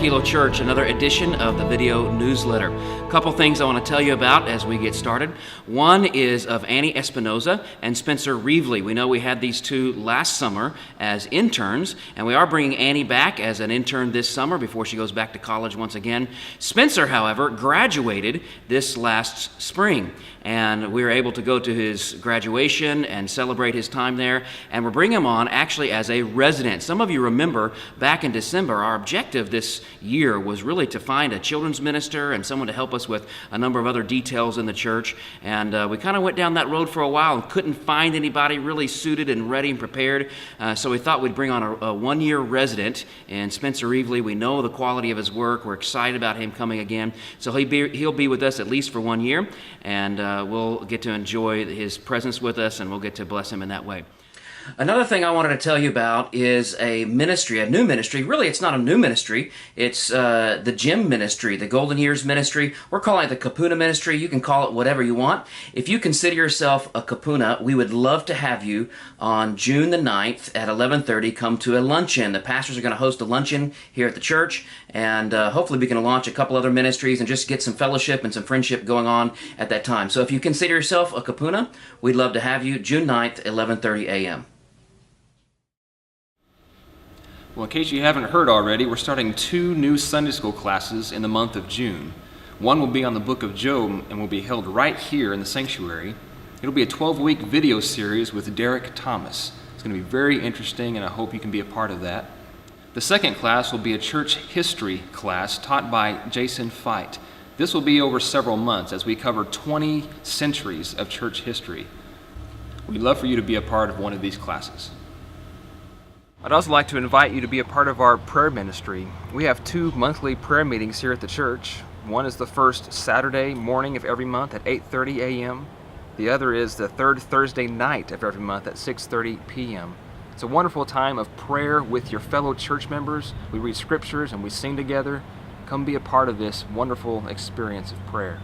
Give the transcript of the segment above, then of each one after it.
Makakilo Church, another edition of the video newsletter. A couple things I want to tell you about as we get started. One is of Annie Espinoza and Spencer Reevely. We know we had these two last summer as interns, and we are bringing Annie back as an intern this summer before she goes back to college once again. Spencer, however, graduated this last spring, and we were able to go to his graduation and celebrate his time there, and we're bringing him on actually as a resident. Some of you remember back in December, our objective this year was really to find a children's minister and someone to help us with a number of other details in the church, and we kind of went down that road for a while and couldn't find anybody really suited and ready and prepared, so we thought we'd bring on a one-year resident, and Spencer Reevely. We know the quality of his work. We're excited about him coming again, so he'll be with us at least for 1 year, and we'll get to enjoy his presence with us, and we'll get to bless him in that way. Another thing I wanted to tell you about is a ministry, a new ministry. Really, it's not a new ministry. It's the Gym Ministry, the Golden Years Ministry. We're calling it the Kapuna Ministry. You can call it whatever you want. If you consider yourself a Kapuna, we would love to have you on June the 9th at 11:30. Come to a luncheon. The pastors are going to host a luncheon here at the church, and hopefully we can launch a couple other ministries and just get some fellowship and some friendship going on at that time. So if you consider yourself a Kapuna, we'd love to have you June 9th, 11:30 a.m. Well, in case you haven't heard already, we're starting 2 new Sunday school classes in the month of June. One will be on the book of Job and will be held right here in the sanctuary. It'll be a 12-week video series with Derek Thomas. It's going to be very interesting, and I hope you can be a part of that. The second class will be a church history class taught by Jason Fite. This will be over several months as we cover 20 centuries of church history. We'd love for you to be a part of one of these classes. I'd also like to invite you to be a part of our prayer ministry. We have 2 monthly prayer meetings here at the church. One is the first Saturday morning of every month at 8:30 a.m. The other is the third Thursday night of every month at 6:30 p.m. It's a wonderful time of prayer with your fellow church members. We read scriptures and we sing together. Come be a part of this wonderful experience of prayer.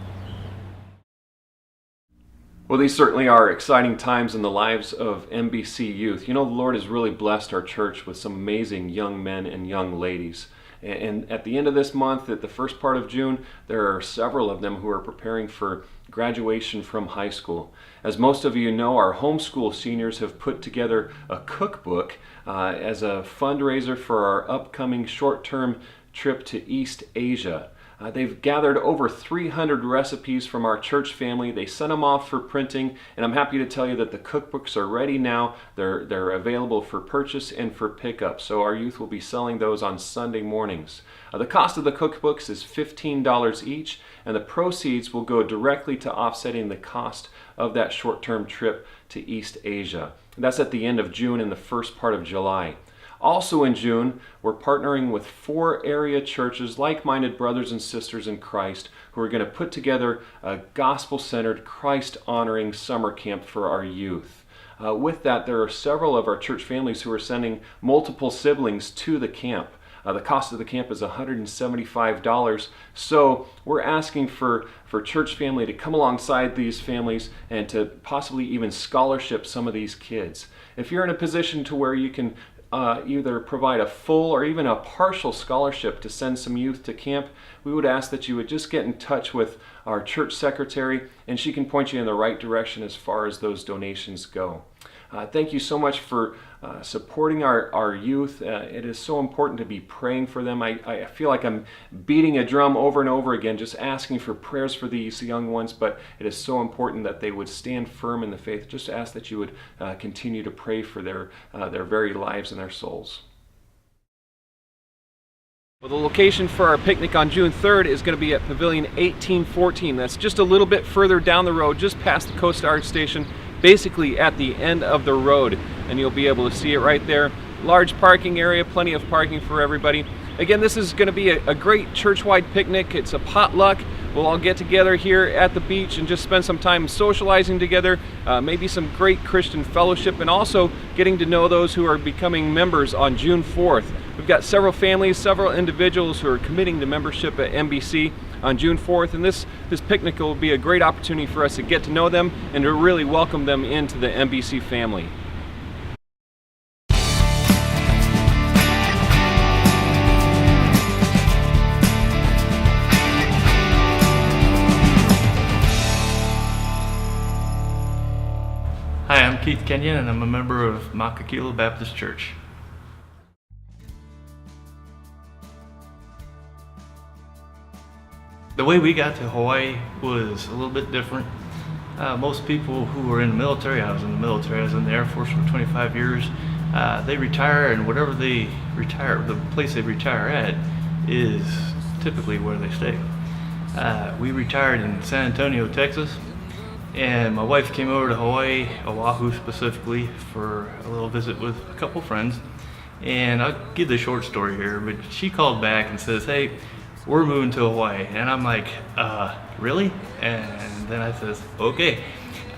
Well, these certainly are exciting times in the lives of MBC youth. You know, the Lord has really blessed our church with some amazing young men and young ladies. And at the end of this month, at the first part of June, there are several of them who are preparing for graduation from high school. As most of you know, our homeschool seniors have put together a cookbook as a fundraiser for our upcoming short-term trip to East Asia. They've gathered over 300 recipes from our church family. They sent them off for printing, and I'm happy to tell you that the cookbooks are ready now. They're available for purchase and for pickup, so our youth will be selling those on Sunday mornings. The cost of the cookbooks is $15 each, and the proceeds will go directly to offsetting the cost of that short-term trip to East Asia. That's at the end of June and the first part of July. Also in June, we're partnering with 4 area churches, like-minded brothers and sisters in Christ, who are going to put together a gospel-centered, Christ-honoring summer camp for our youth. With that, there are several of our church families who are sending multiple siblings to the camp. The cost of the camp is $175, so we're asking for church family to come alongside these families and to possibly even scholarship some of these kids. If you're in a position to where you can either provide a full or even a partial scholarship to send some youth to camp, we would ask that you would just get in touch with our church secretary, and she can point you in the right direction as far as those donations go. Thank you so much for supporting our youth. It is so important to be praying for them. I feel like I'm beating a drum over and over again, just asking for prayers for these young ones, but it is so important that they would stand firm in the faith. Just ask that you would continue to pray for their very lives and their souls. Well, the location for our picnic on June 3rd is going to be at Pavilion 1814. That's just a little bit further down the road, just past the Coast Guard Station, basically at the end of the road, and you'll be able to see it right there. Large parking area, plenty of parking for everybody. Again, this is going to be a great church-wide picnic. It's a potluck. We'll all get together here at the beach and just spend some time socializing together, maybe some great Christian fellowship, and also getting to know those who are becoming members on June 4th. We've got several families, several individuals who are committing to membership at MBC on June 4th, and this picnic will be a great opportunity for us to get to know them and to really welcome them into the MBC family. I'm Keith Kenyon, and I'm a member of Makakilo Baptist Church. The way we got to Hawaii was a little bit different. Most people who were in the military, I was in the military, I was in the Air Force for 25 years, they retire, and whatever they retire, the place they retire at is typically where they stay. We retired in San Antonio, Texas, and my wife came over to Hawaii, Oahu specifically, for a little visit with a couple friends. And I'll give the short story here, but she called back and says, "Hey, we're moving to Hawaii." And I'm like, really? And then I says, okay.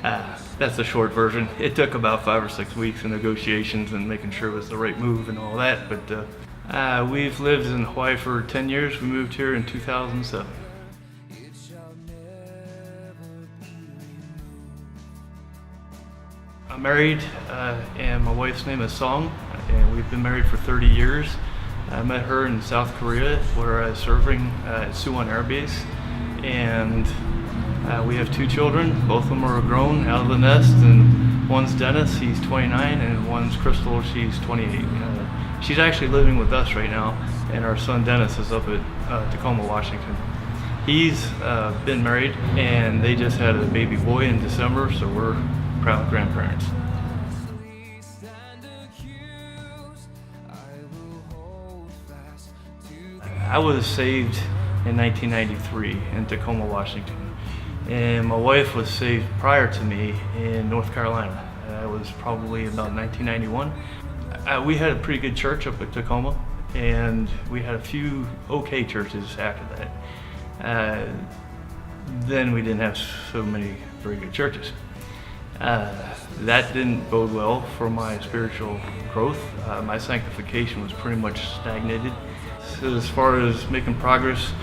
That's the short version. It took about 5 or 6 weeks of negotiations and making sure it was the right move and all that. But we've lived in Hawaii for 10 years. We moved here in 2007. I'm married, and my wife's name is Song, and we've been married for 30 years. I met her in South Korea, where I was serving at Suwon Air Base, and we have 2 children. Both of them are grown, out of the nest, and one's Dennis, he's 29, and one's Crystal, she's 28. She's actually living with us right now, and our son Dennis is up at Tacoma, Washington. He's been married, and they just had a baby boy in December, so we're proud grandparents. I was saved in 1993 in Tacoma, Washington, and my wife was saved prior to me in North Carolina. That was probably about 1991. We had a pretty good church up at Tacoma, and we had a few okay churches after that. Then we didn't have so many very good churches. That didn't bode well for my spiritual growth. My sanctification was pretty much stagnated. So as far as making progress,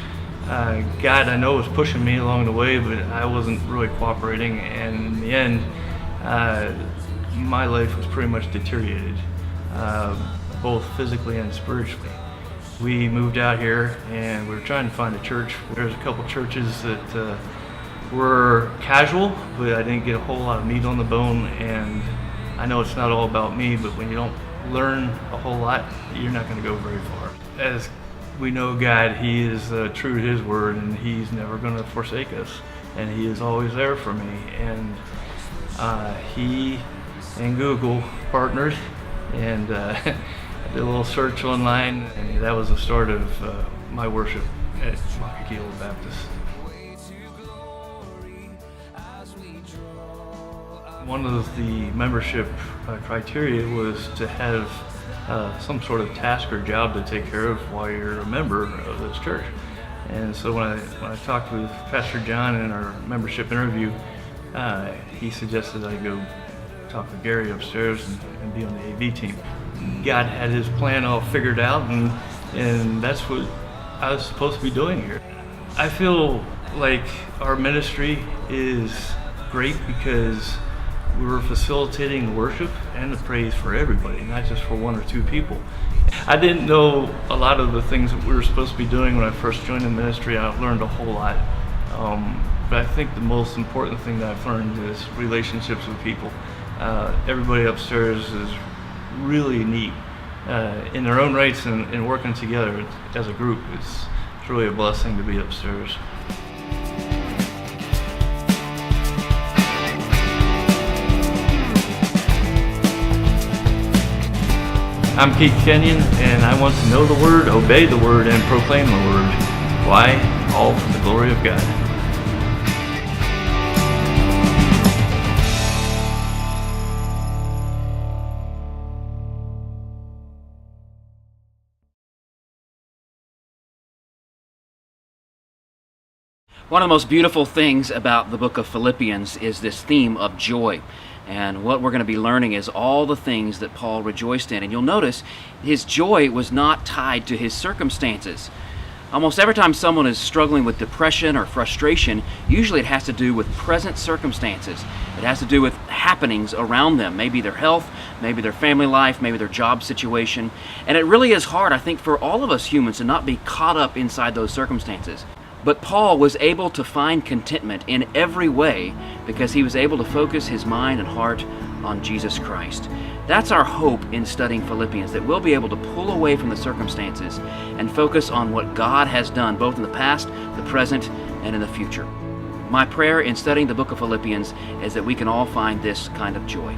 God, I know, was pushing me along the way, but I wasn't really cooperating, and in the end, my life was pretty much deteriorated, both physically and spiritually. We moved out here, and we were trying to find a church. There's a couple churches that were casual, but I didn't get a whole lot of meat on the bone, and I know it's not all about me, but when you don't learn a whole lot, you're not going to go very far. As we know God, He is true to His word, and He's never going to forsake us, and He is always there for me. And He and Google partnered, and I did a little search online, and that was the start of my worship at Makakilo Baptist. One of the membership criteria was to have some sort of task or job to take care of while you're a member of this church. And so when I talked with Pastor John in our membership interview, he suggested I go talk with Gary upstairs and be on the AV team. God had His plan all figured out, and that's what I was supposed to be doing here. I feel like our ministry is great because we were facilitating the worship and the praise for everybody, not just for 1 or 2 people. I didn't know a lot of the things that we were supposed to be doing when I first joined the ministry. I learned a whole lot. But I think the most important thing that I've learned is relationships with people. Everybody upstairs is really neat in their own rights, and working together as a group. It's really a blessing to be upstairs. I'm Keith Kenyon, and I want to know the Word, obey the Word, and proclaim the Word. Why? All for the glory of God. One of the most beautiful things about the book of Philippians is this theme of joy. And what we're going to be learning is all the things that Paul rejoiced in. And you'll notice his joy was not tied to his circumstances. Almost every time someone is struggling with depression or frustration, usually it has to do with present circumstances. It has to do with happenings around them, maybe their health, maybe their family life, maybe their job situation. And it really is hard, I think, for all of us humans to not be caught up inside those circumstances. But Paul was able to find contentment in every way because he was able to focus his mind and heart on Jesus Christ. That's our hope in studying Philippians, that we'll be able to pull away from the circumstances and focus on what God has done, both in the past, the present, and in the future. My prayer in studying the book of Philippians is that we can all find this kind of joy.